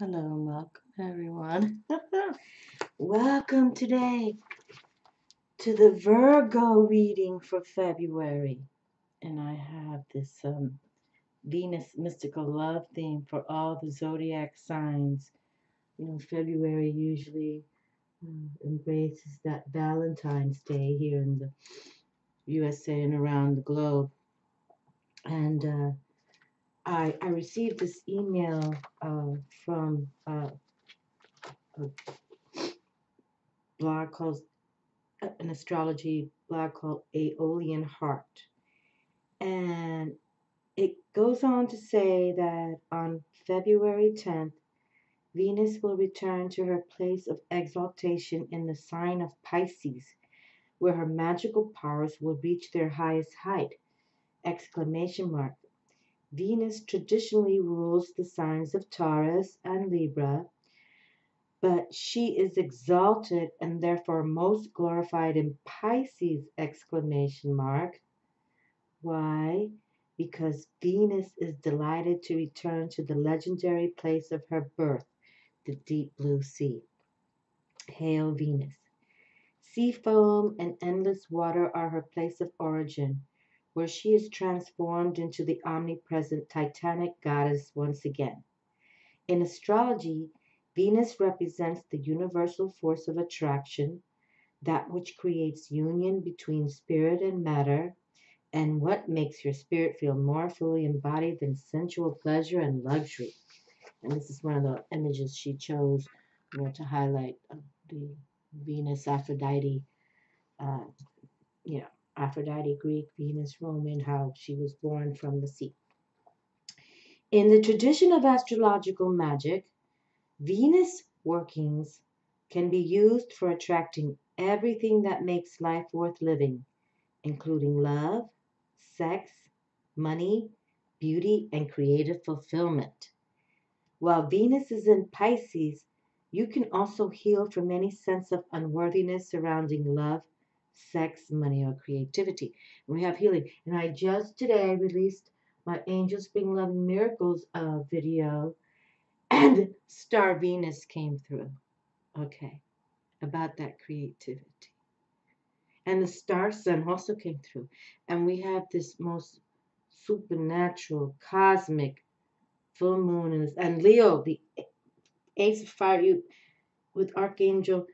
Hello and welcome everyone. Welcome today to the Virgo reading for February. And I have this Venus mystical love theme for all the zodiac signs. You know, February usually embraces that Valentine's Day here in the USA and around the globe. And I received this email from a blog called an astrology blog called Aeolian Heart. And it goes on to say that on February 10th, Venus will return to her place of exaltation in the sign of Pisces, where her magical powers will reach their highest height! Exclamation mark. Venus traditionally rules the signs of Taurus and Libra, but she is exalted and therefore most glorified in Pisces! Exclamation mark. Why? Because Venus is delighted to return to the legendary place of her birth, the deep blue sea. Hail Venus. Sea foam and endless water are her place of origin, where she is transformed into the omnipresent Titanic goddess once again. In astrology, Venus represents the universal force of attraction, that which creates union between spirit and matter, and what makes your spirit feel more fully embodied than sensual pleasure and luxury. And this is one of the images she chose, to highlight the Venus Aphrodite, uh, Aphrodite Greek, Venus Roman, how she was born from the sea. In the tradition of astrological magic, Venus workings can be used for attracting everything that makes life worth living, including love, sex, money, beauty, and creative fulfillment. While Venus is in Pisces, you can also heal from any sense of unworthiness surrounding love, sex, money, or creativity. And we have healing. And I just today released my Angels Bring Love and Miracles video, and Star Venus came through. Okay, about that creativity. And the star sun also came through. And we have this most supernatural, cosmic full moon. And Leo, the ace of fire, with Archangel.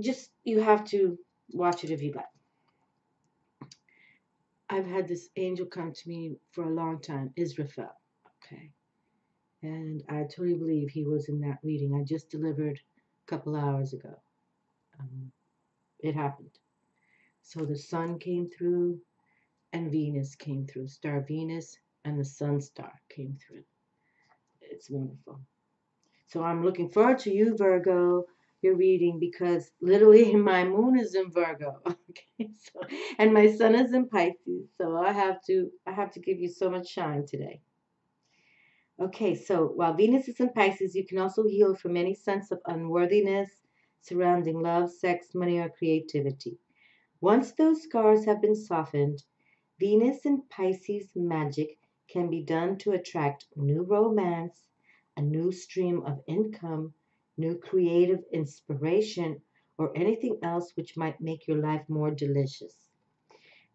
Just, you have to watch it if you like. I've had this angel come to me for a long time, Israfel. Okay. And I totally believe he was in that reading I just delivered a couple hours ago. It happened. So the sun came through and Venus came through. Star Venus and the sun star came through. It's wonderful. So I'm looking forward to you, Virgo, your reading, because literally my moon is in Virgo. Okay, so, and my sun is in Pisces. So I have to give you so much shine today. Okay, so while Venus is in Pisces, you can also heal from any sense of unworthiness surrounding love, sex, money, or creativity. Once those scars have been softened, Venus in Pisces magic can be done to attract new romance, a new stream of income, new creative inspiration, or anything else which might make your life more delicious.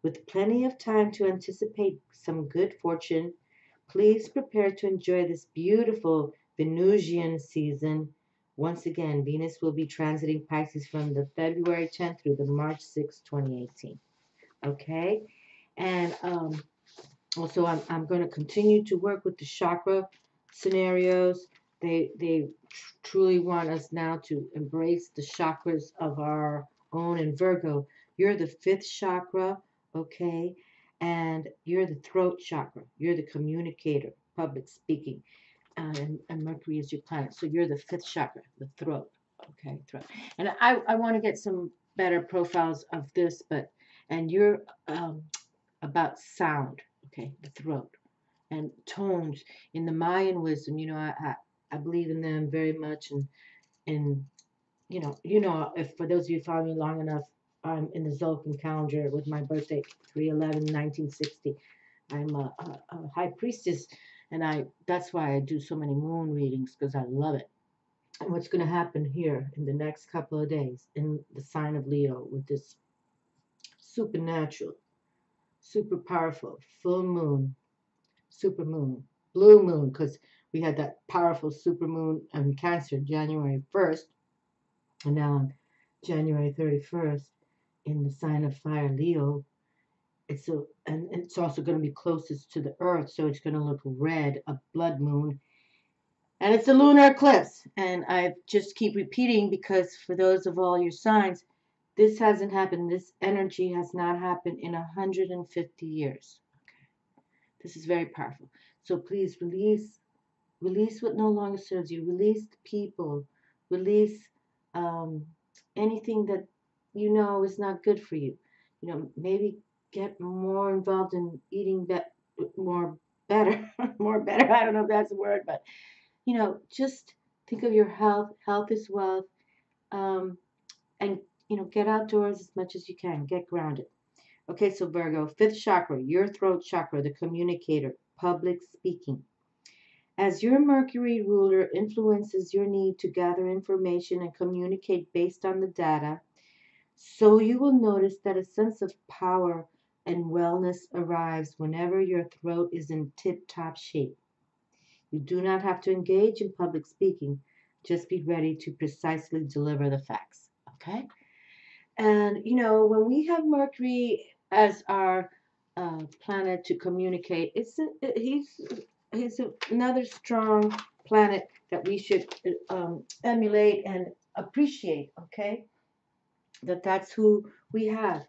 With plenty of time to anticipate some good fortune, please prepare to enjoy this beautiful Venusian season. Once again, Venus will be transiting Pisces from the February 10th through the March 6th, 2018. Okay? And also, I'm going to continue to work with the chakra scenarios. They truly want us now to embrace the chakras of our own. In Virgo, you're the fifth chakra, okay? And you're the throat chakra. You're the communicator, public speaking. And Mercury is your planet. So you're the fifth chakra, the throat. Okay, throat. And I want to get some better profiles of this, and you're about sound, okay, the throat, and tones. In the Mayan wisdom, I believe in them very much, and if for those of you following me long enough, I'm in the Zolkin calendar with my birthday, 3/11/1960. I'm a high priestess And that's why I do so many moon readings, because I love it. And what's going to happen here in the next couple of days in the sign of Leo with this supernatural, super powerful full moon, super moon, blue moon, because we had that powerful super moon in Cancer January 1st, and now on January 31st in the sign of fire Leo. And it's also going to be closest to the earth, so it's going to look red, a blood moon. And it's a lunar eclipse. And I just keep repeating, because for those of all your signs, this hasn't happened. This energy has not happened in 150 years. Okay. This is very powerful. So please release what no longer serves you. Release the people. Release anything that you know is not good for you. Maybe get more involved in eating more better, more better. I don't know if that's a word, but just think of your health. Health is wealth. And get outdoors as much as you can. Get grounded. Okay, so Virgo, fifth chakra, your throat chakra, the communicator, public speaking. As your Mercury ruler influences your need to gather information and communicate based on the data, so you will notice that a sense of power and wellness arrives whenever your throat is in tip-top shape. You do not have to engage in public speaking. Just be ready to precisely deliver the facts. Okay? And, when we have Mercury as our planet to communicate, he's another strong planet that we should emulate and appreciate, okay? That's who we have.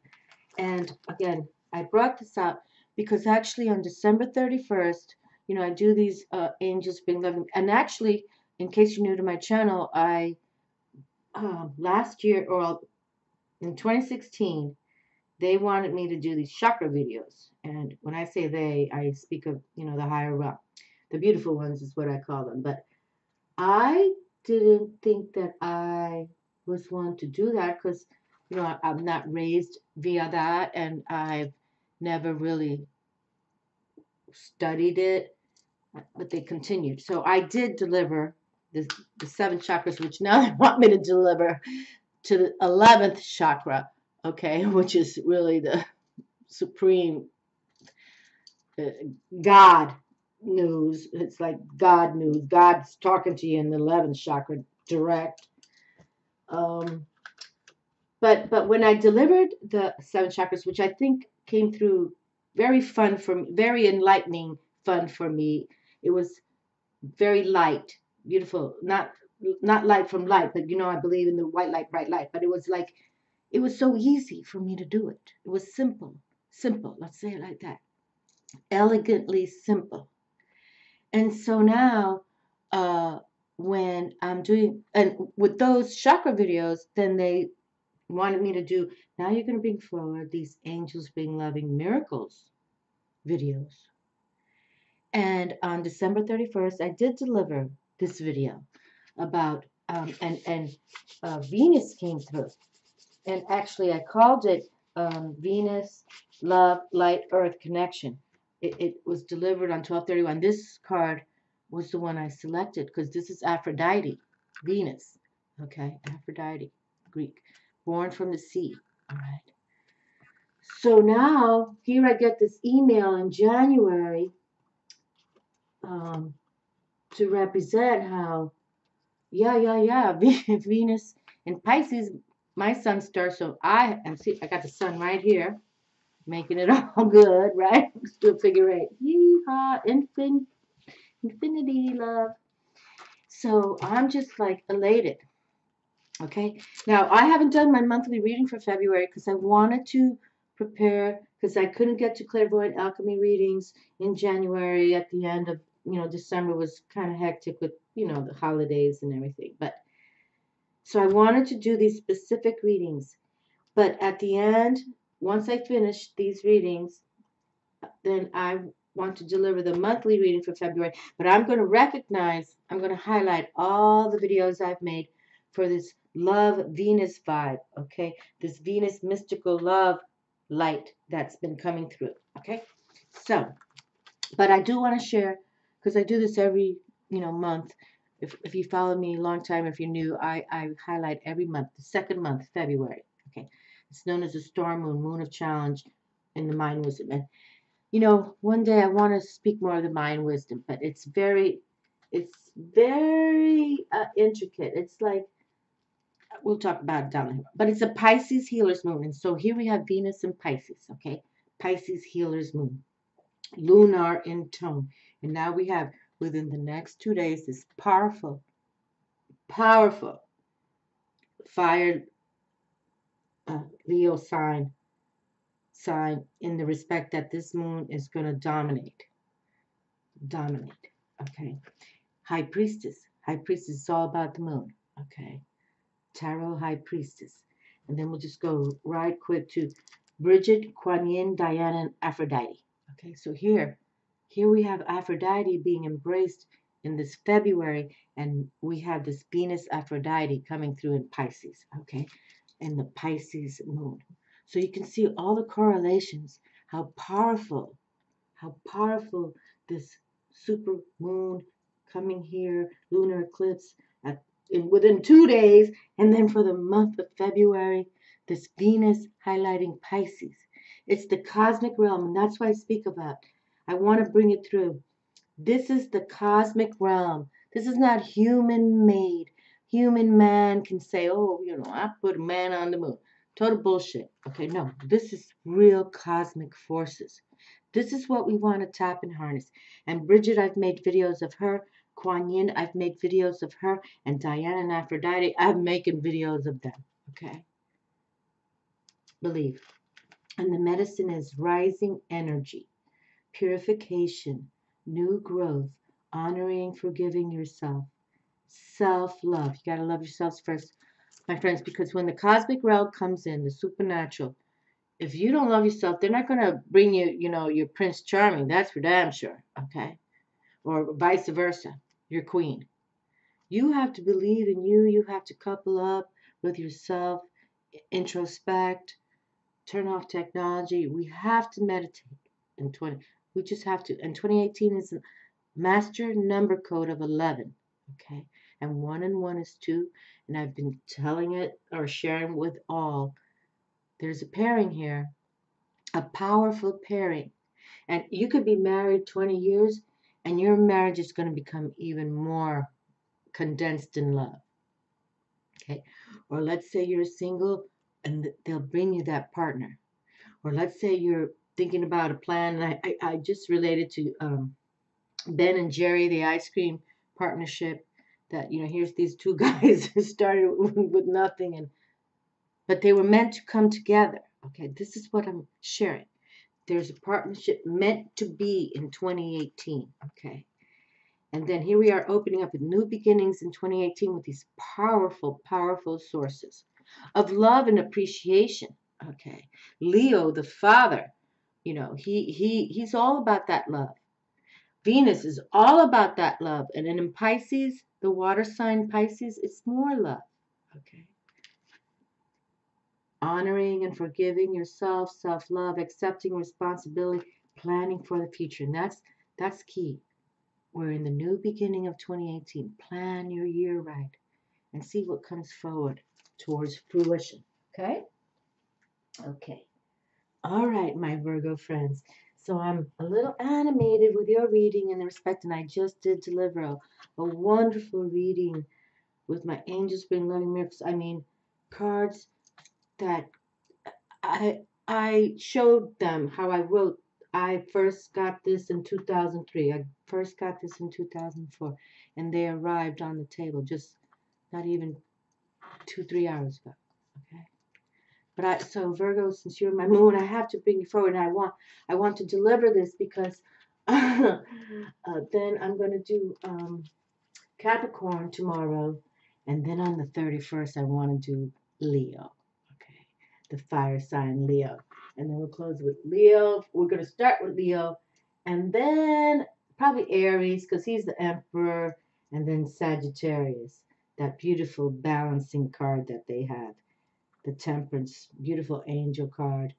And again, I brought this up because actually on December 31st, I do these angels bring loving. And actually, in case you're new to my channel, I last year, or in 2016, they wanted me to do these chakra videos. And when I say they, I speak of, the higher up. The beautiful ones is what I call them. But I didn't think that I was one to do that, because, I'm not raised via that, and I've never really studied it, but they continued. So I did deliver the 7 chakras, which now they want me to deliver to the 11th chakra, okay, which is really the supreme God news. It's like God news. God's talking to you in the 11th chakra direct. But when I delivered the 7 chakras, which I think came through very fun for me, very enlightening fun for me, it was very light, beautiful, not light from light, but I believe in the white light, bright light. But it was so easy for me to do it. It was simple, let's say it like that, elegantly simple. And so now, when I'm doing, and with those chakra videos, then they wanted me to do, now you're going to bring forward these angels bring loving miracles videos. And on December 31st, I did deliver this video about, Venus came through. And actually, I called it Venus, Love, Light, Earth Connection. It was delivered on 12/31. This card was the one I selected because this is Aphrodite, Venus. Okay, Aphrodite, Greek, born from the sea. All right. So now, here I get this email in January to represent how, Venus in Pisces, my sun star. So I got the sun right here, making it all good, right? Still figure 8. Yeehaw, infinity love. So I'm just like elated. Okay. Now I haven't done my monthly reading for February because I wanted to prepare, because I couldn't get to Clairvoyant Alchemy readings in January. At the end of December was kind of hectic with the holidays and everything. But so I wanted to do these specific readings. But at the end, once I finish these readings, then I want to deliver the monthly reading for February. But I'm going to highlight all the videos I've made for this love Venus vibe, okay? This Venus mystical love light that's been coming through, okay? So, but I do want to share, because I do this every, month. If you follow me a long time, if you're new, I highlight every month, the second month, February. Okay. It's known as a storm moon, moon of challenge in the mind wisdom. And, one day I want to speak more of the mind wisdom, but it's very intricate. It's like, we'll talk about it down the hill. But it's a Pisces healer's moon. And so here we have Venus in Pisces, okay? Pisces healer's moon, lunar in tone. And now we have, within the next 2 days, this powerful, powerful fire Leo sign in the respect that this moon is going to dominate. Okay. High priestess is all about the moon. Okay. Tarot high priestess. And then we'll just go right quick to Bridget, Kuan Yin, Diana, and Aphrodite. Okay, so here we have Aphrodite being embraced in this February, and we have this Venus Aphrodite coming through in Pisces, okay, in the Pisces moon. So you can see all the correlations, how powerful this super moon coming here, lunar eclipse within 2 days, and then for the month of February, this Venus highlighting Pisces. It's the cosmic realm, and that's why I speak about. I want to bring it through. This is the cosmic realm. This is not human made. Human man can say, oh, I put a man on the moon. Total bullshit. Okay, no, this is real cosmic forces. This is what we want to tap and harness. And Bridget, I've made videos of her. Kuan Yin, I've made videos of her. And Diana and Aphrodite, I'm making videos of them. Okay? Believe. And the medicine is rising energy, purification, new growth, honoring, forgiving yourself, self-love. You got to love yourselves first, my friends, because when the cosmic realm comes in, the supernatural, if you don't love yourself, they're not going to bring you, your Prince Charming. That's for damn sure. Okay? Or vice versa, your queen. You have to believe in you. You have to couple up with yourself, introspect, turn off technology. We have to meditate in 20. We just have to. And 2018 is a master number code of 11. Okay? And 1 and 1 is 2. And I've been telling it or sharing with all. There's a pairing here, a powerful pairing. And you could be married 20 years, and your marriage is going to become even more condensed in love. Okay? Or let's say you're single, and they'll bring you that partner. Or let's say you're thinking about a plan, and I just related to Ben and Jerry, the ice cream partnership, that, here's these two guys who started with nothing, but they were meant to come together. Okay, this is what I'm sharing. There's a partnership meant to be in 2018. Okay, and then here we are opening up new beginnings in 2018 with these powerful, powerful sources of love and appreciation. Okay, Leo, the father, he's all about that love. Venus is all about that love, and then in Pisces, the water sign Pisces, it's more love. Okay. Honoring and forgiving yourself, self-love, accepting responsibility, planning for the future. And that's key. We're in the new beginning of 2018. Plan your year right and see what comes forward towards fruition. Okay? Okay. All right, my Virgo friends. So I'm a little animated with your reading in the respect, and I just did deliver a wonderful reading with my angels bring loving miracles. I mean, cards that I showed them how I wrote. I first got this in 2003. I first got this in 2004, and they arrived on the table just not even 2-3 hours ago. Okay, but so Virgo, since you're my moon, I have to bring you forward, and I want to deliver this because then I'm going to do Capricorn tomorrow, and then on the 31st I want to do Leo. The fire sign Leo. And then we'll close with Leo. We're going to start with Leo. And then probably Aries, because he's the emperor. And then Sagittarius, that beautiful balancing card that they have. The Temperance, beautiful angel card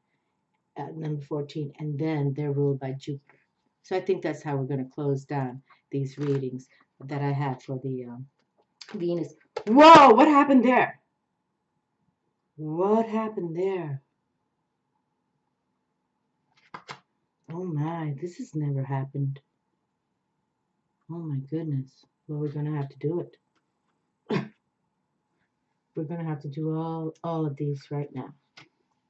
at number 14. And then they're ruled by Jupiter. So I think that's how we're going to close down these readings that I had for the Venus. Whoa, what happened there? What happened there? Oh my, this has never happened. Oh my goodness. Well, we're going to have to do it. We're going to have to do all of these right now.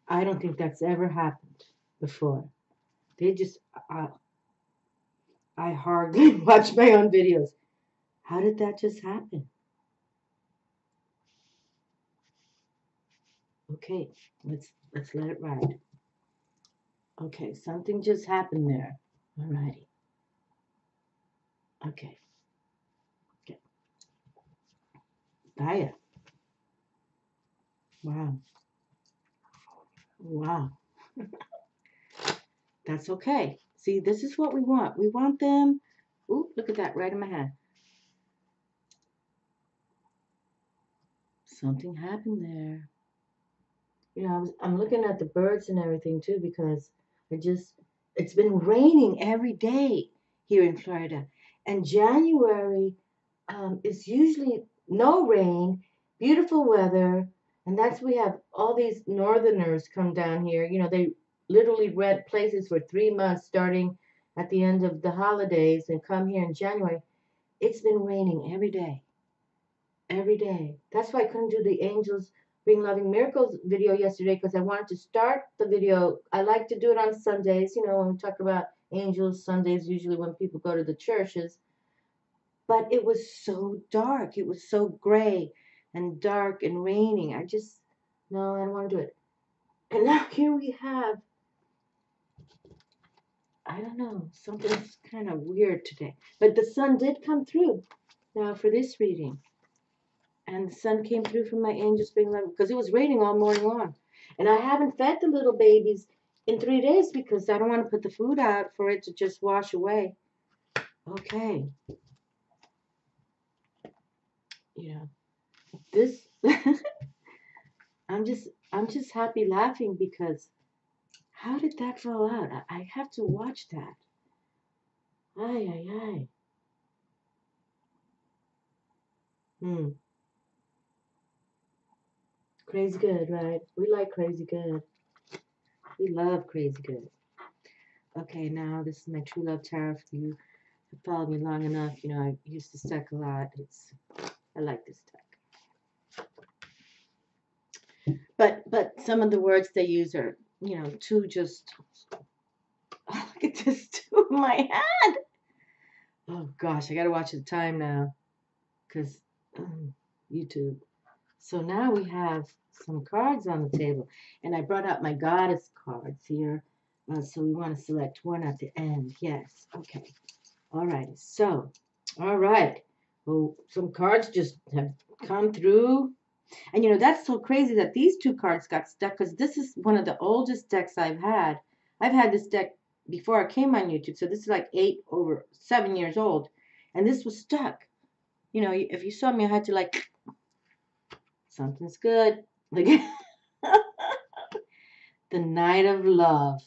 I don't think that's ever happened before. They just, I hardly watch my own videos. How did that just happen? Okay, let's let it ride. Okay, something just happened there. Alrighty. Okay. Okay. Gaia. Wow. Wow. That's okay. See, this is what we want. We want them. Ooh, look at that right in my hand. Something happened there. You know, I'm looking at the birds and everything too, because it's been raining every day here in Florida. And January is usually no rain, beautiful weather. And we have all these northerners come down here. You know, they literally rent places for 3 months starting at the end of the holidays and come here in January. It's been raining every day. Every day. That's why I couldn't do the Angels Bring Loving Miracles video yesterday, because I wanted to start the video. I like to do it on Sundays, you know, when we talk about angels. Sundays usually when people go to the churches. But it was so dark. It was so gray and dark and raining. No, I don't want to do it. And now here we have, I don't know, something's kind of weird today. But the sun did come through now for this reading. And the sun came through from my Angels Bring Love, because it was raining all morning long. And I haven't fed the little babies in 3 days because I don't want to put the food out for it to just wash away. Okay. You know, this, I'm just happy laughing, because how did that fall out? I have to watch that. Ay, ay, ay. Crazy good, right? We like crazy good. We love crazy good. Okay, now this is my True Love Tarot. For you have followed me long enough, you know, I use this deck a lot. I like this deck. But some of the words they use are, you know, too just, oh, look at this too in my head. Oh gosh, I gotta watch the time now, because YouTube. So now we have some cards on the table, and I brought out my goddess cards here. So we want to select one at the end. Yes. Okay. All right. So, all right. Well, some cards just have come through. And, you know, that's so crazy that these 2 cards got stuck, because this is one of the oldest decks I've had. I've had this deck before I came on YouTube. So this is like 7 years old. And this was stuck. You know, if you saw me, I had to like, something's good. Like, the Knight of Love.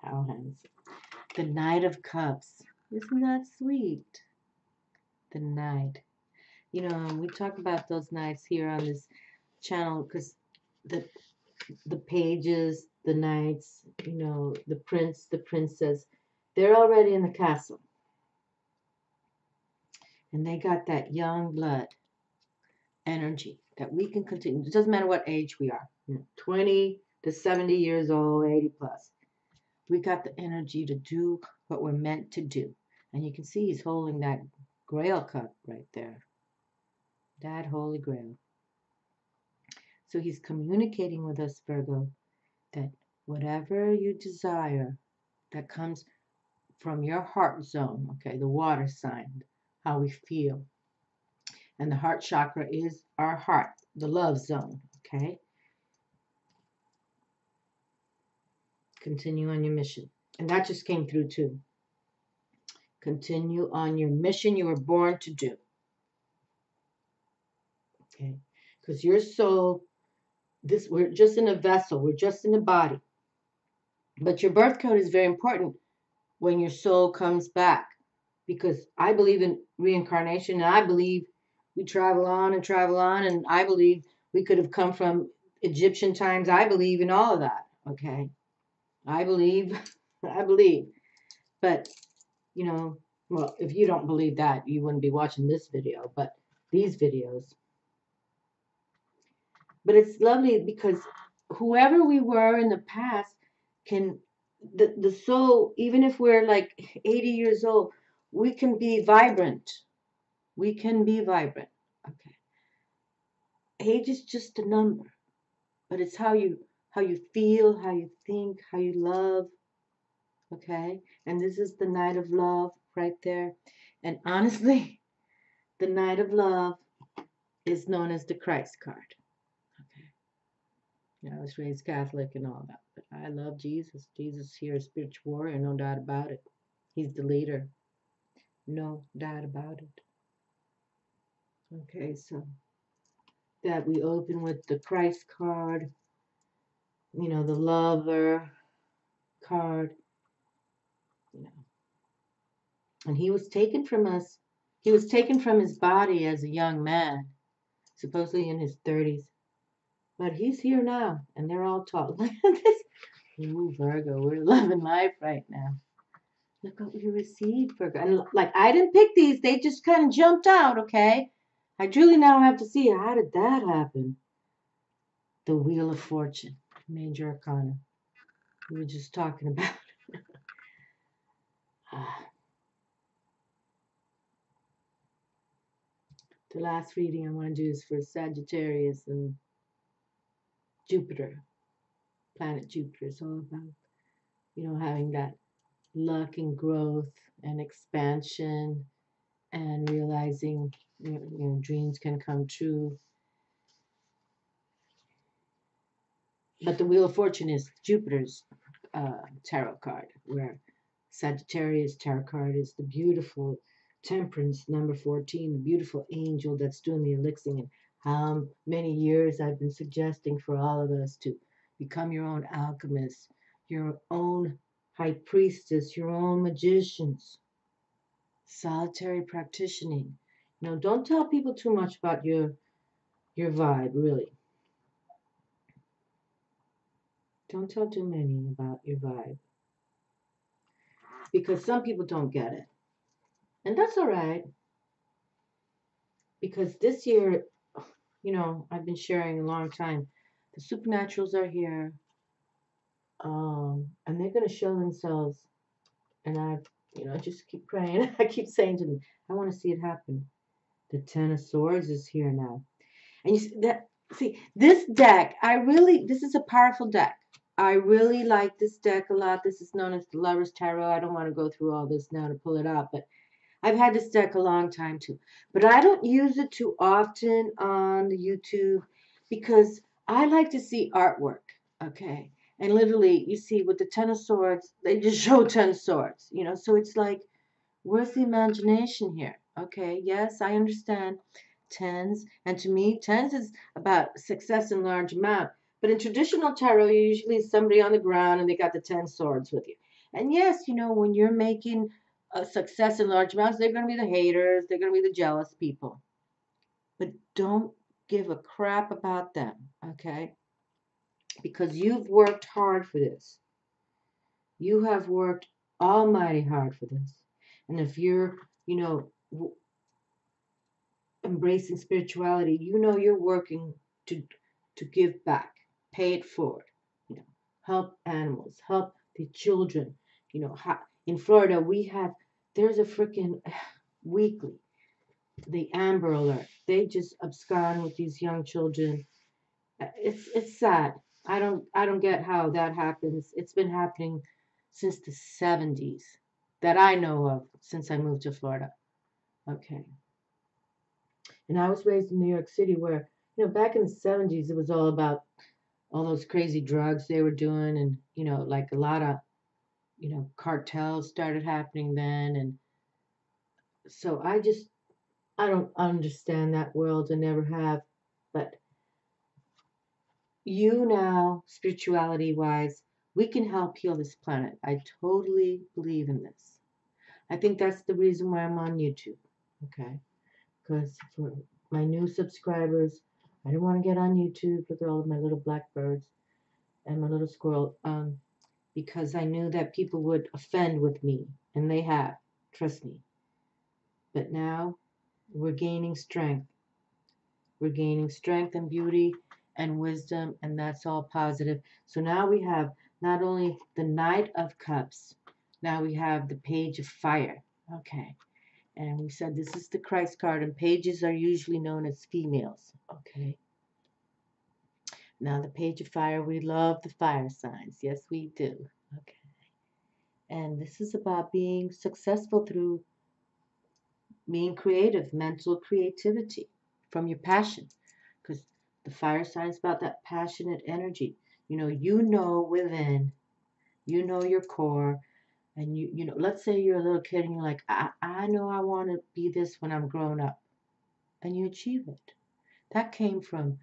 How handsome. The Knight of Cups. Isn't that sweet? The Knight. You know, we talk about those knights here on this channel, because the pages, the knights, you know, the prince, the princess, they're already in the castle. And they got that young blood energy that we can continue. It doesn't matter what age we are, you know, 20 to 70 years old, 80 plus. We got the energy to do what we're meant to do. And you can see he's holding that Grail cup right there. That Holy Grail. So he's communicating with us, Virgo, that whatever you desire that comes from your heart zone, okay, the water sign, how we feel. And the heart chakra is our heart, the love zone, okay? Continue on your mission. And that just came through too. Continue on your mission you were born to do. Okay? Because your soul, we're just in a vessel, we're just in a body. But your birth code is very important, when your soul comes back. Because I believe in reincarnation, and I believe we travel on and travel on, and I believe we could have come from Egyptian times. I believe in all of that, okay? I believe, I believe. But, you know, well, if you don't believe that, you wouldn't be watching this video, but these videos. But it's lovely because whoever we were in the past can, the soul, even if we're like 80 years old, we can be vibrant. We can be vibrant. Okay. Age is just a number, but it's how you feel, how you think, how you love. Okay. And this is the night of love right there. And honestly, the night of love is known as the Christ card. Okay. Yeah, I was raised Catholic and all that, but I love Jesus. Jesus here is spiritual warrior, no doubt about it. He's the leader. No doubt about it. Okay, so that we open with the Christ card, you know, the lover card, you know. And he was taken from us. He was taken from his body as a young man, supposedly in his 30s. But he's here now, and they're all tall. Look at this. Ooh, Virgo, we're loving life right now. Look what we received, Virgo. And like, I didn't pick these. They just kind of jumped out, okay? I truly now have to see, how did that happen? The Wheel of Fortune, Major Arcana. We were just talking about. The last reading I want to do is for Sagittarius and Jupiter. Planet Jupiter is all about, you know, having that luck and growth and expansion and realizing, you know, dreams can come true. But the Wheel of Fortune is Jupiter's tarot card, where Sagittarius tarot card is the beautiful Temperance, number 14, the beautiful angel that's doing the elixing. And how many years I've been suggesting for all of us to become your own alchemists, your own high priestess, your own magicians, solitary practicing. You know, don't tell people too much about your vibe, really. Don't tell too many about your vibe. Because some people don't get it. And that's all right. Because this year, you know, I've been sharing a long time. The supernaturals are here. And they're going to show themselves. And I, you know, just keep praying. I keep saying to them, I want to see it happen. The Ten of Swords is here now. And you see, this deck, this is a powerful deck. I really like this deck a lot. This is known as the Lover's Tarot. I don't want to go through all this now to pull it out, but I've had this deck a long time too. But I don't use it too often on the YouTube because I like to see artwork, okay? And literally, you see, with the Ten of Swords, they just show 10 swords, you know? So it's like, where's the imagination here? Okay, yes, I understand tens. And to me, tens is about success in large amount. But in traditional tarot, you usually somebody on the ground and they got the 10 swords with you. And yes, you know, when you're making a success in large amounts, they're going to be the haters. They're going to be the jealous people. But don't give a crap about them, okay? Because you've worked hard for this. You have worked almighty hard for this. And if you're, you know, embracing spirituality, you know you're working to give back, pay it forward, you know, help animals, help the children. You know, in Florida there's a freaking weekly, the Amber Alert. They just abscond with these young children. It's sad. I don't get how that happens. It's been happening since the 70s that I know of, since I moved to Florida. Okay. And I was raised in New York City where, you know, back in the 70s, it was all about all those crazy drugs they were doing. And, you know, like a lot of, you know, cartels started happening then. And so I don't understand that world and never have. But you now, spirituality wise, We can help heal this planet. I totally believe in this. I think that's the reason why I'm on YouTube. Okay. Because for my new subscribers, I didn't want to get on YouTube. Look at all of my little black birds and my little squirrel. Because I knew that people would offend with me. And they have. Trust me. But now we're gaining strength. We're gaining strength and beauty and wisdom, and that's all positive. So now we have not only the Knight of Cups, now we have the Page of Fire. Okay. And we said this is the Christ card, and pages are usually known as females. Okay. Now the Page of Fire, we love the fire signs. Yes, we do. Okay. And this is about being successful through being creative, mental creativity from your passion. Because the fire sign is about that passionate energy. You know within, you know your core, and you know, let's say you're a little kid and you're like, I know I want to be this when I'm grown up. And you achieve it. That came from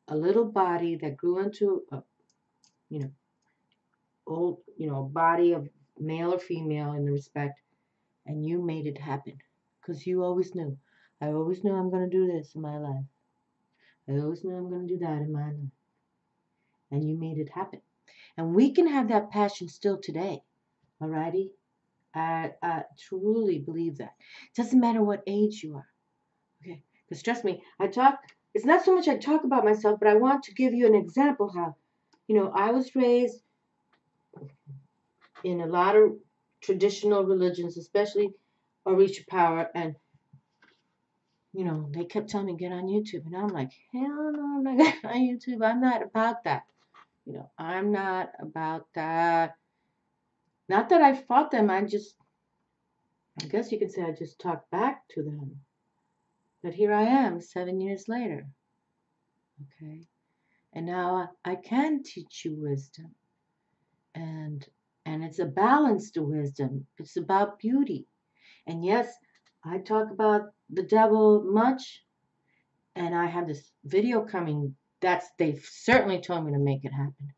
a little body that grew into a, body of male or female in the respect, and you made it happen. Because you always knew. I always knew I'm going to do this in my life. I always knew I'm going to do that in my life. And you made it happen. And we can have that passion still today. Alrighty? I truly believe that. It doesn't matter what age you are. Okay? Because trust me, it's not so much I talk about myself, but I want to give you an example how, I was raised in a lot of traditional religions, especially Orisha power, and they kept telling me get on YouTube, and I'm like, hell no, I'm not getting on YouTube. I'm not about that. I'm not about that. Not that I fought them. I guess you could say I just talked back to them. But here I am 7 years later. Okay. And now I can teach you wisdom. And it's a balanced wisdom. It's about beauty. And yes, I talk about the devil much. And I have this video coming. They've certainly told me to make it happen.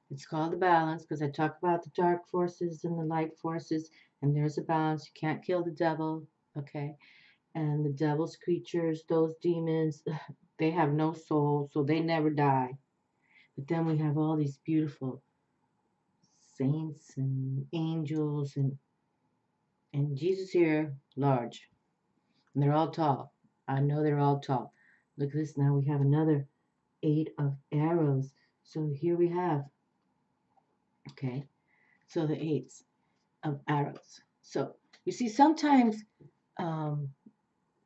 It's called The Balance because I talk about the dark forces and the light forces. And there's a balance. You can't kill the devil. Okay. And the devil's creatures, those demons, they have no soul, so they never die. But then we have all these beautiful saints and angels and Jesus here, large. And they're all tall. I know they're all tall. Look at this. Now we have another 8 of arrows. So here we have, okay, so the 8s of arrows. So you see, sometimes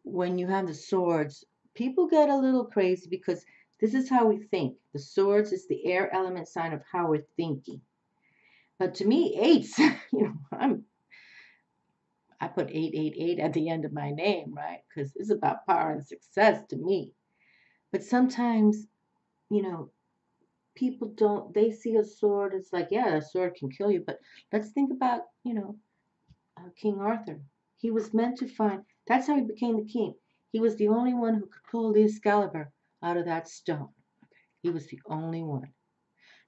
when you have the swords, people get a little crazy because this is how we think. The swords is the air element sign of how we're thinking. But to me, 8s, I put 888 at the end of my name, right? Because it's about power and success to me. But sometimes, people they see a sword, it's like, yeah, a sword can kill you. But let's think about, King Arthur. He was meant to find, that's how he became the king. He was the only one who could pull the Excalibur out of that stone. He was the only one.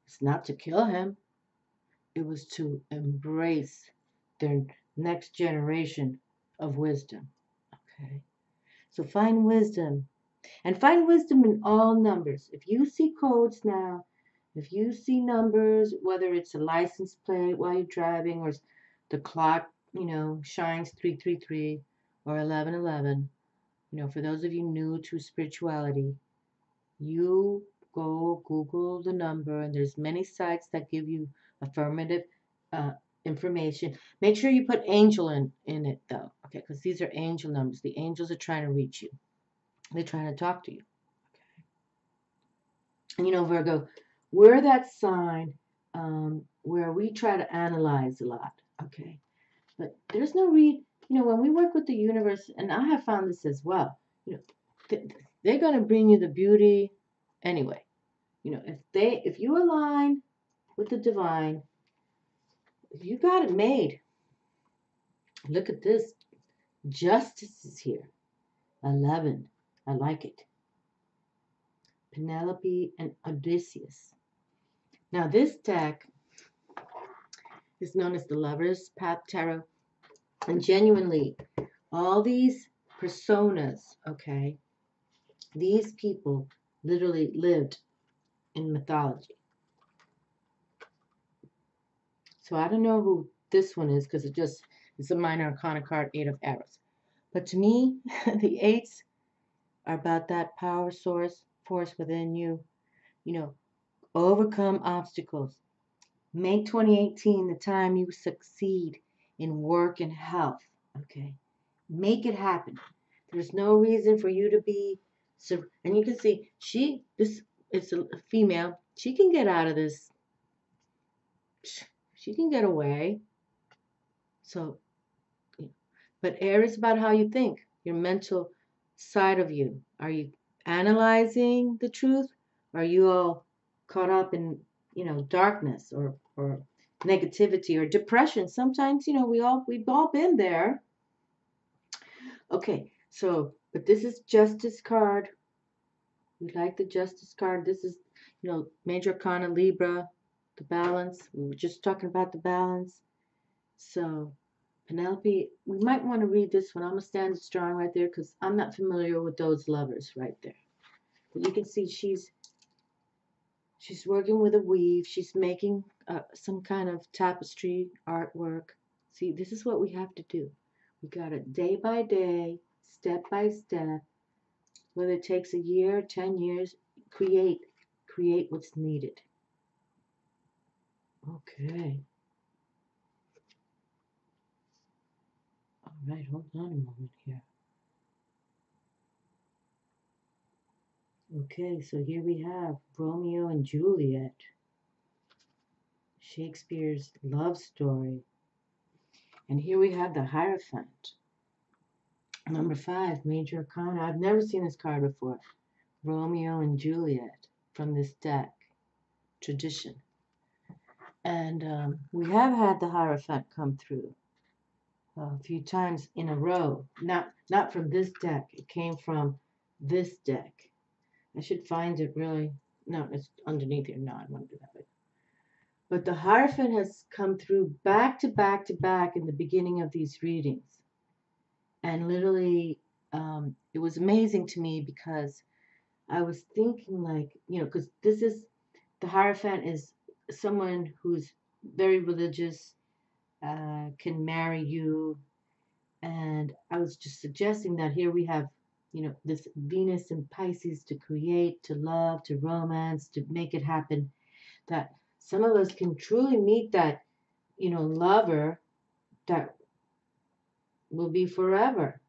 It's not to kill him. It was to embrace their next generation of wisdom. Okay. So find wisdom. And find wisdom in all numbers. If you see codes now, if you see numbers, whether it's a license plate while you're driving or the clock, shines 333 or 1111, for those of you new to spirituality, you go Google the number, and there's many sites that give you affirmative information. Make sure you put angel in it, though, okay, because these are angel numbers. The angels are trying to reach you. They're trying to talk to you. Okay. And Virgo, we're that sign where we try to analyze a lot, okay? But there's no when we work with the universe, and I have found this as well, they're going to bring you the beauty anyway. If you align with the divine, you got it made. Look at this. Justice is here. 11. I like it. Penelope and Odysseus. Now this deck It's known as the Lover's Path Tarot. And genuinely, all these personas, okay, these people literally lived in mythology. So I don't know who this one is because it's a minor arcana card, 8 of arrows. But to me, the 8s are about that power force within you. You know, overcome obstacles. Make 2018 the time you succeed in work and health. Okay. Make it happen. There's no reason for you to be, and you can see it's a female. She can get out of this. She can get away. So, but air is about how you think, your mental side of you. Are you analyzing the truth? Are you all caught up in, darkness or negativity or depression? Sometimes, we've all been there. Okay, so, but this is Justice card. We like the Justice card. This is, Major Arcana, Libra, the balance. We were just talking about the balance. So, Penelope, we might want to read this one. I'm going to stand strong right there because I'm not familiar with those lovers right there. But you can see she's working with a weave. She's making some kind of tapestry artwork. See, this is what we have to do. We got it day by day, step by step. Whether it takes a year, 10 years, create what's needed. Okay. All right, hold on a moment here. Okay, so here we have Romeo and Juliet, Shakespeare's love story. And here we have the Hierophant. Number 5, Major Arcana. I've never seen this card before. Romeo and Juliet from this deck, tradition. And we have had the Hierophant come through a few times in a row. Not from this deck. It came from this deck. I should find it really. No, it's underneath here. No, I want to do that. But the Hierophant has come through back to back to back in the beginning of these readings. And literally, it was amazing to me because I was thinking because the Hierophant is someone who's very religious, can marry you. And I was just suggesting that here we have, this Venus and Pisces to create, to love, to romance, to make it happen. That some of us can truly meet that, lover that will be forever.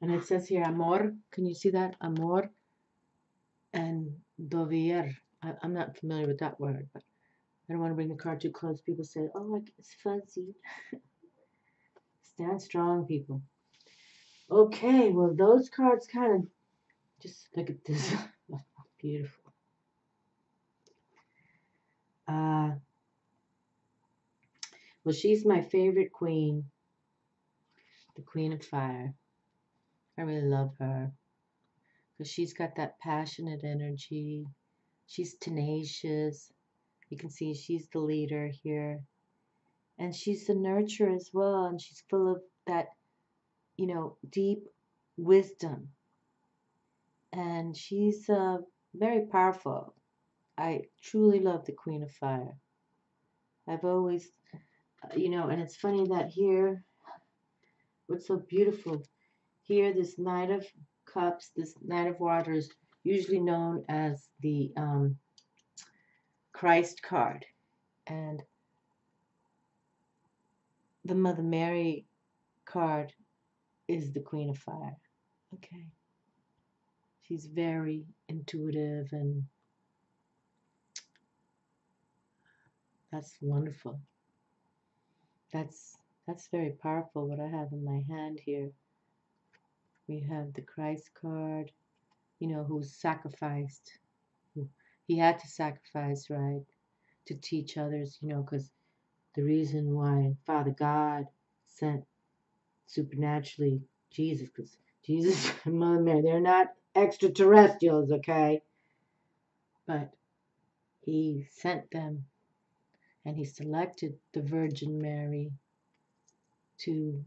And it says here, amor. Can you see that? Amor and dovier. I'm not familiar with that word, but I don't want to bring the card too close. People say, oh, it's fuzzy. Stand strong, people. Okay, well, those cards kind of, just look at this. Beautiful. Well, she's my favorite queen, the Queen of Fire. I really love her because she's got that passionate energy. She's tenacious. You can see she's the leader here. And she's the nurturer as well. And she's full of that, deep wisdom. And she's very powerful. I truly love the Queen of Fire. I've always, and it's funny that here, what's so beautiful, here this Knight of Cups, this Knight of Waters, usually known as the Christ card. And the Mother Mary card is the Queen of Fire. Okay. She's very intuitive, and that's wonderful. That's very powerful what I have in my hand here. We have the Christ card, who's sacrificed. He had to sacrifice, right, to teach others, because the reason why Father God sent supernaturally Jesus, because Jesus and Mother Mary, they're not extraterrestrials, okay? But He sent them, and he selected the Virgin Mary to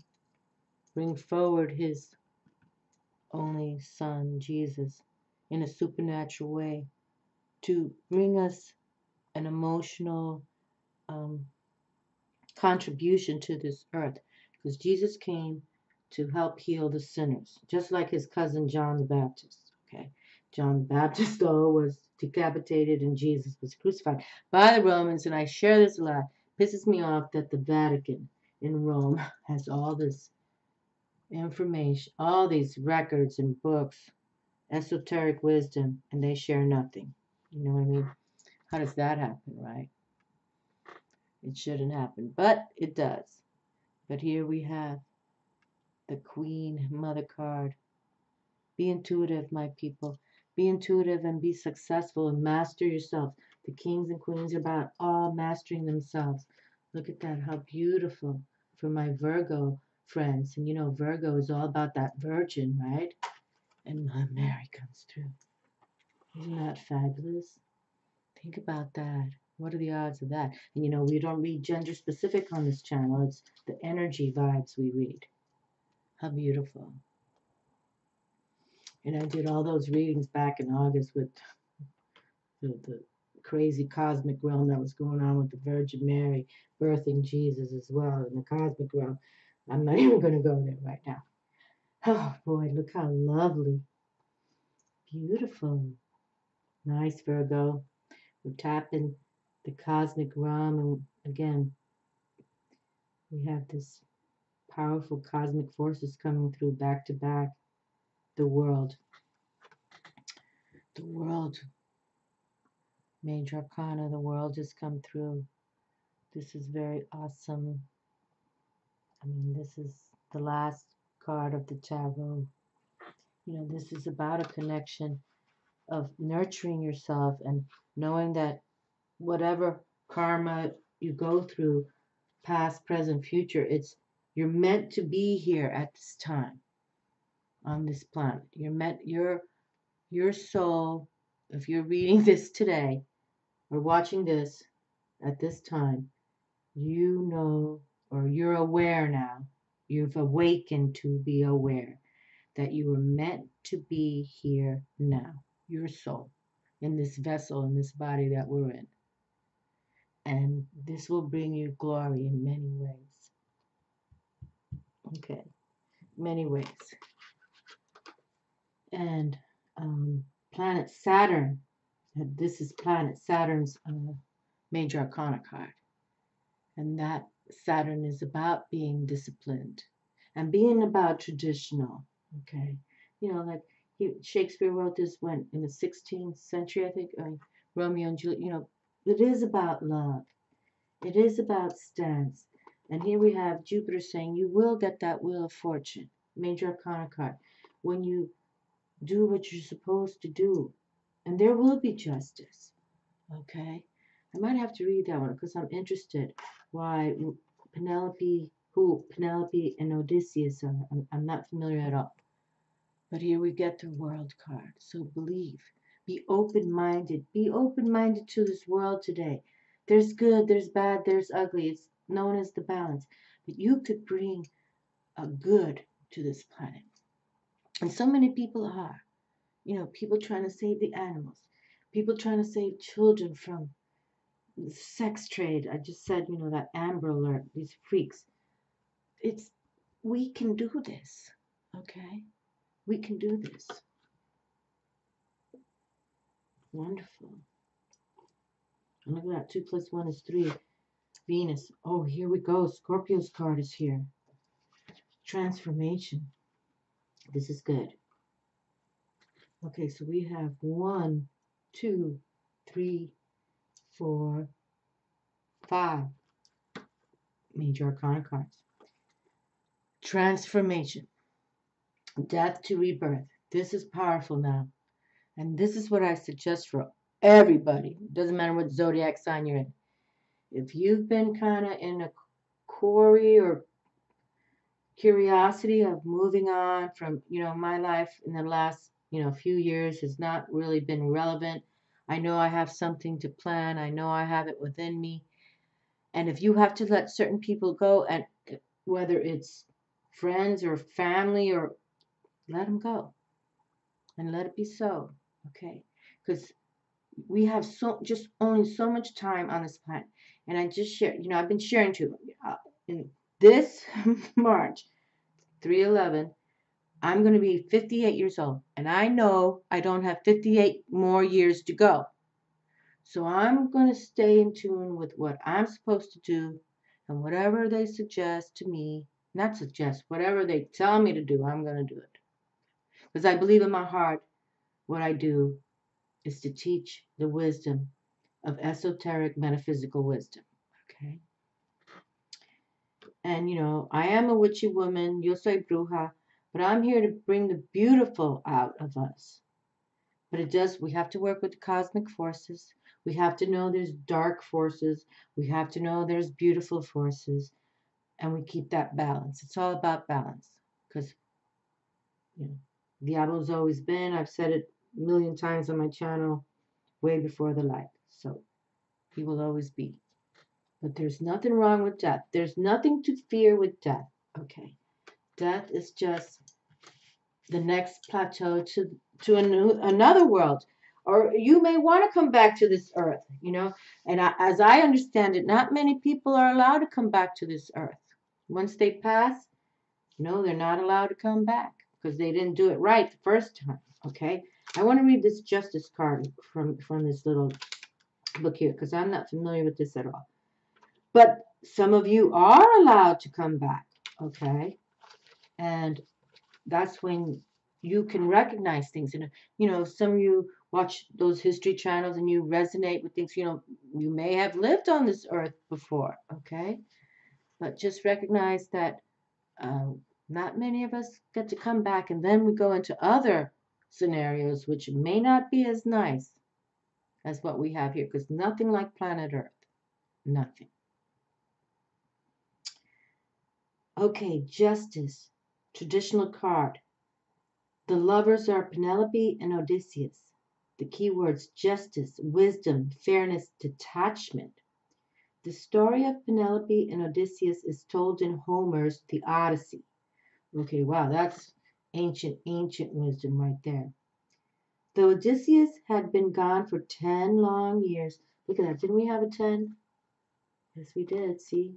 bring forward his only son, Jesus, in a supernatural way, to bring us an emotional contribution to this earth. Because Jesus came to help heal the sinners, just like his cousin John the Baptist. Okay, John the Baptist, though, was decapitated and Jesus was crucified by the Romans. And I share this a lot. Pisses me off that the Vatican in Rome has all this information, all these records and books, esoteric wisdom, and they share nothing. You know what I mean? How does that happen, right? It shouldn't happen, but it does. But here we have the Queen Mother card. Be intuitive, my people. Be intuitive and be successful and master yourself. The kings and queens are about all mastering themselves. Look at that, how beautiful for my Virgo friends. And you know, Virgo is all about that virgin, right? And my Mary comes through. Isn't that fabulous? Think about that. What are the odds of that? And you know, we don't read gender specific on this channel. It's the energy vibes we read. How beautiful. And I did all those readings back in August with the crazy cosmic realm that was going on with the Virgin Mary birthing Jesus as well in the cosmic realm. I'm not even going to go there right now. Oh boy, look how lovely. Beautiful. Nice, Virgo. We're tapping the cosmic realm, and again, we have this powerful cosmic forces coming through back to back. The world. The world. Major Arcana, the world has come through. This is very awesome. I mean, this is the last card of the tarot. You know, this is about a connection of nurturing yourself and knowing that whatever karma you go through, past, present, future, you're meant to be here at this time on this planet. You're meant, your soul, if you're reading this today or watching this at this time, you know, or you're aware now, you've awakened to be aware that you were meant to be here now, your soul, in this vessel, in this body that we're in. And this will bring you glory in many ways. Okay, many ways. And planet Saturn, this is planet Saturn's major arcana card. And that Saturn is about being disciplined and being about traditional. Okay, you know, like Shakespeare wrote this when in the 16th century, I think. Romeo and Juliet. You know, it is about love. It is about stance. And here we have Jupiter saying, you will get that wheel of fortune. Major arcana card. When you do what you're supposed to do, and there will be justice. Okay, I might have to read that one because I'm interested. Why Penelope and Odysseus are. I'm not familiar at all. But here we get the world card. So believe. Be open-minded. Be open-minded to this world today. There's good, there's bad, there's ugly. It's known as the balance. But you could bring a good to this planet. And so many people are. You know, people trying to save the animals. People trying to save children from the sex trade. I just said, you know, that Amber Alert, these freaks. We can do this. Okay? We can do this. Wonderful. And look at that. 2 + 1 is 3. Venus. Oh, here we go. Scorpio's card is here. Transformation. This is good. Okay, so we have 1, 2, 3, 4, 5 major arcana cards. Transformation. Death to rebirth. This is powerful now. And this is what I suggest for everybody. It doesn't matter what zodiac sign you're in. If you've been kind of in a quarry or curiosity of moving on from, you know, my life in the last, you know, few years has not really been relevant. I know I have something to plan. I know I have it within me. And if you have to let certain people go, and whether it's friends or family, or let them go and let it be so. Okay? Because we have just only so much time on this planet. And I just share, I've been sharing too. In this March, 3/11, I'm going to be 58 years old. And I know I don't have 58 more years to go. So I'm going to stay in tune with what I'm supposed to do, and whatever they suggest to me, not suggest, whatever they tell me to do, I'm going to do it. Because I believe in my heart what I do is to teach the wisdom of esoteric metaphysical wisdom. Okay? And I am a witchy woman, yo soy bruja, but I'm here to bring the beautiful out of us. But we have to work with the cosmic forces. We have to know there's dark forces. We have to know there's beautiful forces. And we keep that balance. It's all about balance. Because, Diablo's always been, I've said it a million times on my channel, way before the light. So he will always be. But there's nothing wrong with death. There's nothing to fear with death. Okay. Death is just the next plateau to another world. Or you may want to come back to this earth, And as I understand it, not many people are allowed to come back to this earth. Once they pass, they're not allowed to come back because they didn't do it right the first time. Okay? I want to read this justice card from this little book here because I'm not familiar with this at all. But some of you are allowed to come back. Okay? And that's when you can recognize things. And, some of you watch those history channels and you resonate with things. You may have lived on this earth before, okay? But just recognize that not many of us get to come back. And then we go into other scenarios, which may not be as nice as what we have here, because nothing like planet Earth. Nothing. Okay, justice. Traditional card. The lovers are Penelope and Odysseus. The keywords justice, wisdom, fairness, detachment. The story of Penelope and Odysseus is told in Homer's The Odyssey. Okay, wow, that's ancient wisdom right there. Though Odysseus had been gone for 10 long years. Look at that, didn't we have a 10? Yes, we did, see?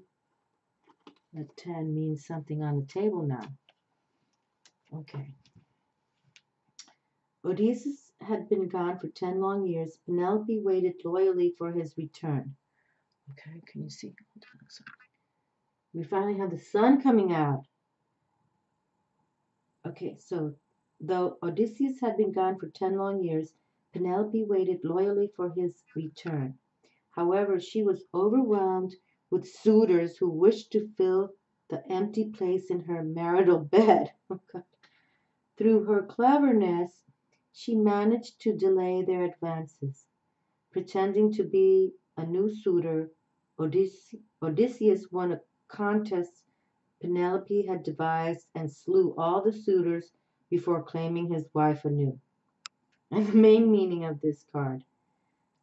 That 10 means something on the table now. Okay. Odysseus had been gone for 10 long years. Penelope waited loyally for his return. Okay, can you see? We finally have the sun coming out. Okay, so though Odysseus had been gone for 10 long years, Penelope waited loyally for his return. However, she was overwhelmed with suitors who wished to fill the empty place in her marital bed. Through her cleverness, she managed to delay their advances. Pretending to be a new suitor, Odysseus won a contest Penelope had devised and slew all the suitors before claiming his wife anew. And the main meaning of this card: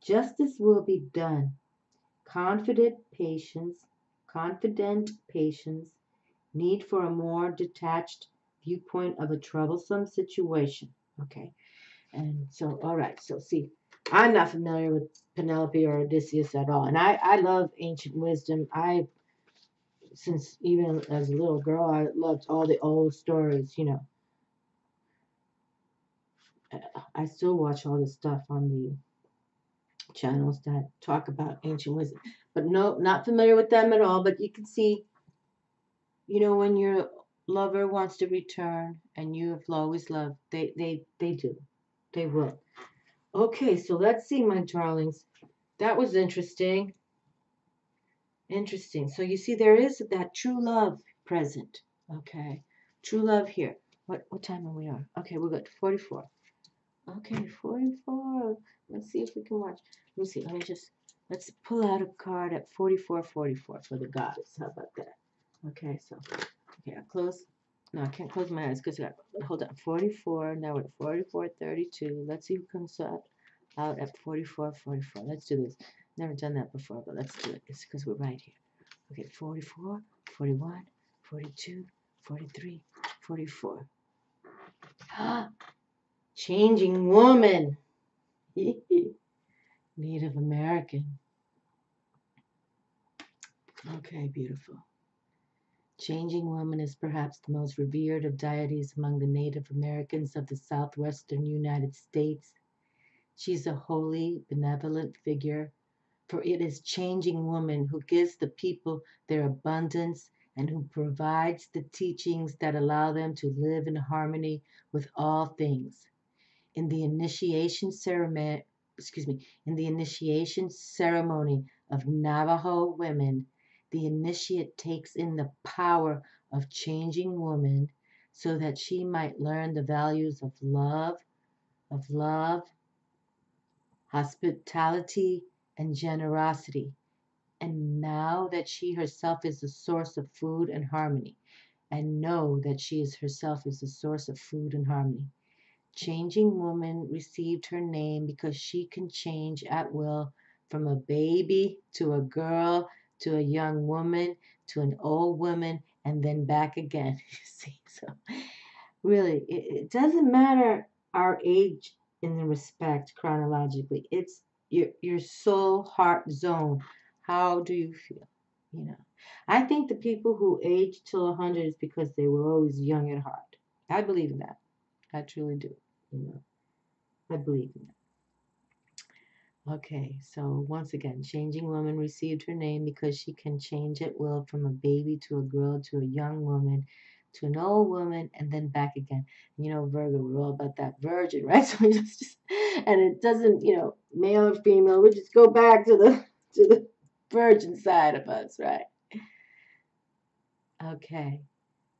justice will be done. Confident patience, need for a more detached viewpoint of a troublesome situation. Okay. And so, all right. So, see, I'm not familiar with Penelope or Odysseus at all. And I love ancient wisdom. Since even as a little girl, I loved all the old stories, I still watch all this stuff on the channels that talk about ancient wisdom. But no, not familiar with them at all. But you can see, when your lover wants to return and you have always loved, they do. They will. Okay, so let's see, my darlings. That was interesting. Interesting. So you see, there is that true love present. Okay. True love here. What time are we on? Okay, we're good. 44. Okay, 44. Let's see if we can watch. Let me see. Let's pull out a card at 44 for the goddess. How about that? Okay, so, okay, I'll close. No, I can't close my eyes because hold on. 44. Now we're at 44, 32. Let's see who comes up. out at 44, 44. Let's do this. Never done that before, but let's do it. It's because we're right here. Okay, 44, 41, 42, 43, 44. Changing woman. Native American. Okay, beautiful. Changing woman is perhaps the most revered of deities among the Native Americans of the southwestern United States. She's a holy, benevolent figure, for it is changing woman who gives the people their abundance and who provides the teachings that allow them to live in harmony with all things. In the initiation ceremony, of Navajo women, the initiate takes in the power of changing woman so that she might learn the values of love, hospitality, and generosity. And now that she herself is the source of food and harmony, and know that she is herself is the source of food and harmony. Changing woman received her name because she can change at will from a baby to a girl to a young woman to an old woman and then back again. You see, so really, it doesn't matter our age in the respect chronologically. It's your soul heart zone. How do you feel? You know, I think the people who age till 100 is because they were always young at heart. I believe in that. I truly do. You know, I believe in that. Okay, so once again, changing woman received her name because she can change at will from a baby to a girl to a young woman to an old woman and then back again. You know, Virgo, we're all about that virgin, right? So we just and it doesn't, male or female, we just go back to the virgin side of us, right? Okay.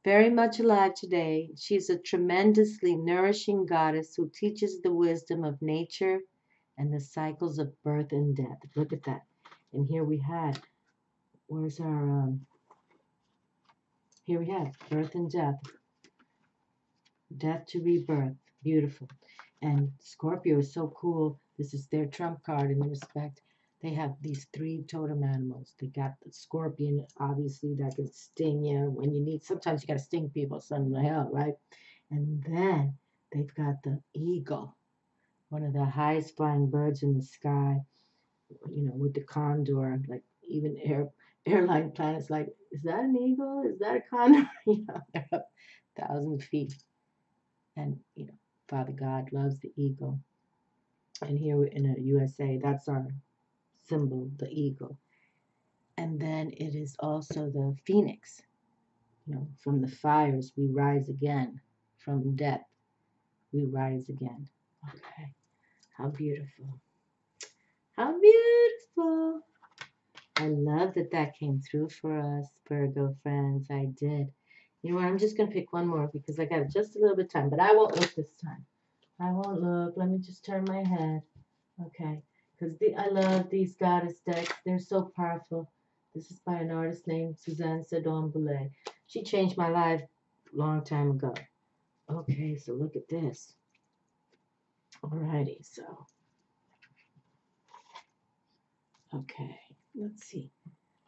Very much alive today, she's a tremendously nourishing goddess who teaches the wisdom of nature and the cycles of birth and death. Look at that. And here we had, where's our, here we have birth and death. Death to rebirth. Beautiful. And Scorpio is so cool. This is their trump card in respect. They have these 3 totem animals. They got the scorpion, obviously, that can sting you when you need. Sometimes you got to sting people, send them to hell, right? And then they've got the eagle, one of the highest flying birds in the sky, with the condor. Like even airline planets, like, is that an eagle? Is that a condor? They're up 1,000 feet. And, Father God loves the eagle. And here in the USA, that's our symbol, the eagle. And then it is also the phoenix. From the fires we rise again. From death we rise again. Okay. How beautiful. How beautiful. I love that came through for us, Virgo friends. I did. You know what? I'm just going to pick one more because I got just a little bit of time, but I won't look this time. I won't look. Let me just turn my head. Okay. Because I love these goddess decks. They're so powerful. This is by an artist named Suzanne Sedon Boulay. She changed my life a long time ago. Okay, so look at this. Alrighty, so. Okay, let's see.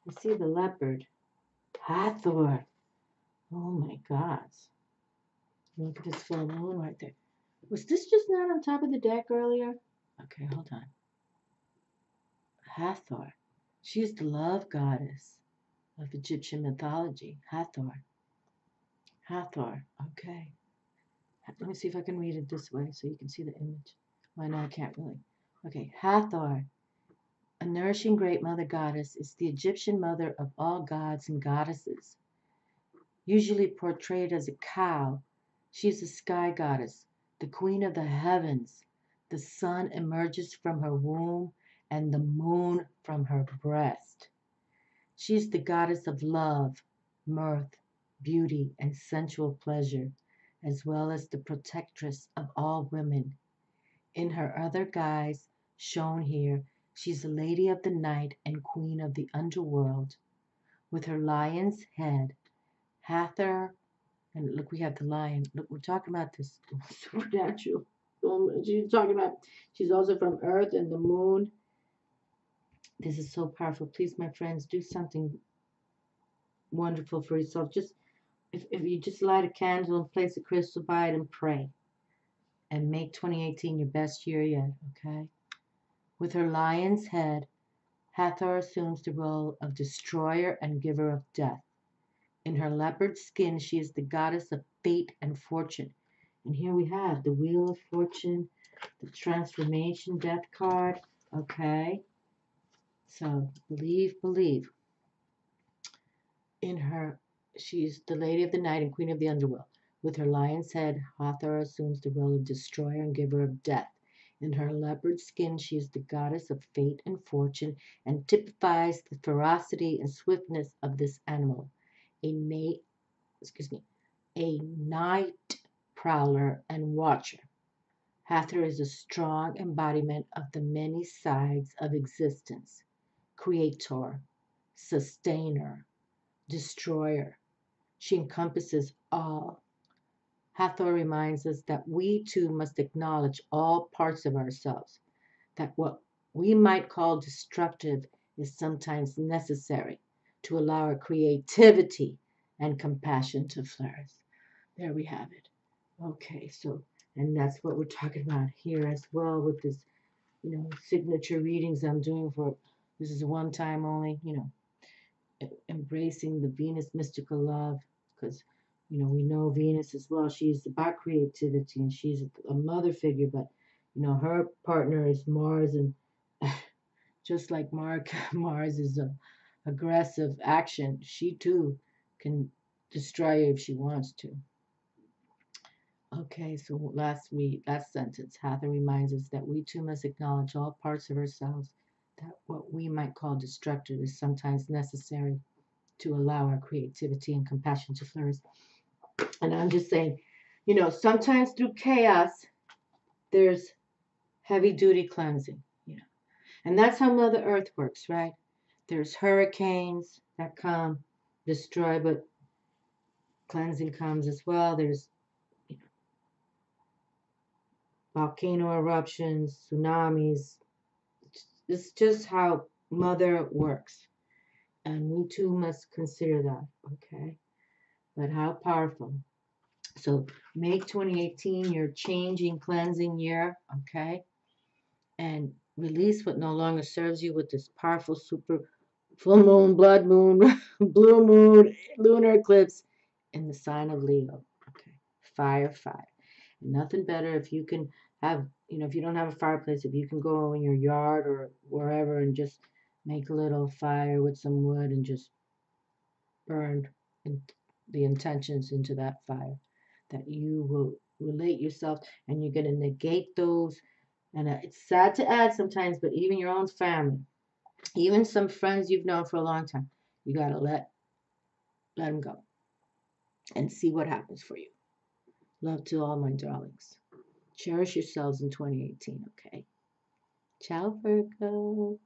I see the leopard. Hathor. Oh my God. Look at this full moon right there. Was this just not on top of the deck earlier? Okay, hold on. Hathor. She is the love goddess of Egyptian mythology. Hathor. Hathor. Okay. Let me see if I can read it this way so you can see the image. Well, no, I can't really. Okay. Hathor, a nourishing great mother goddess, is the Egyptian mother of all gods and goddesses. Usually portrayed as a cow, she is a sky goddess, the queen of the heavens. The sun emerges from her womb and the moon from her breast. She is the goddess of love, mirth, beauty, and sensual pleasure, as well as the protectress of all women. In her other guise, shown here, she's a lady of the night and queen of the underworld. With her lion's head, Hathor, and look, we have the lion. Look, we're talking about this supernatural. She's talking about, she's also from Earth and the Moon. This is so powerful. Please, my friends, do something wonderful for yourself. Just if you just light a candle and place a crystal by it and pray. And make 2018 your best year yet, okay? With her lion's head, Hathor assumes the role of destroyer and giver of death. In her leopard skin, she is the goddess of fate and fortune. And here we have the Wheel of Fortune, the Transformation Death card, okay? So, believe, believe. In her, she's the Lady of the Night and Queen of the Underworld. With her lion's head, Hathor assumes the role of destroyer and giver of death. In her leopard skin, she is the goddess of fate and fortune and typifies the ferocity and swiftness of this animal. A night prowler and watcher. Hathor is a strong embodiment of the many sides of existence. Creator, sustainer, destroyer. She encompasses all. Hathor reminds us that we too must acknowledge all parts of ourselves, that what we might call destructive is sometimes necessary to allow our creativity and compassion to flourish. There we have it. Okay, so, and that's what we're talking about here as well with this, signature readings I'm doing for, this is one time only, embracing the Venus mystical love, because we know Venus as well. She's about creativity and she's a mother figure, but her partner is Mars, and just like Mars is a aggressive action, she too can destroy you if she wants to. Okay, so last sentence, Hathor reminds us that we too must acknowledge all parts of ourselves, that what we might call destructive is sometimes necessary to allow our creativity and compassion to flourish. And I'm just saying, sometimes through chaos, there's heavy duty cleansing, and that's how Mother Earth works, right? There's hurricanes that come, destroy, but cleansing comes as well. There's volcano eruptions, tsunamis. It's just how Mother works. And we too must consider that, okay? But how powerful. So make 2018 your changing, cleansing year, okay? And release what no longer serves you with this powerful super full moon, blood moon, blue moon, lunar eclipse in the sign of Leo, okay? Fire, fire. And nothing better if you can have, if you don't have a fireplace, if you can go in your yard or wherever and just make a little fire with some wood and just burn the intentions into that fire, that you will relate yourself and you're going to negate those. And it's sad to add sometimes, but even your own family, even some friends you've known for a long time, you got to let them go and see what happens for you. Love to all my darlings. Cherish yourselves in 2018, okay? Ciao, Virgo.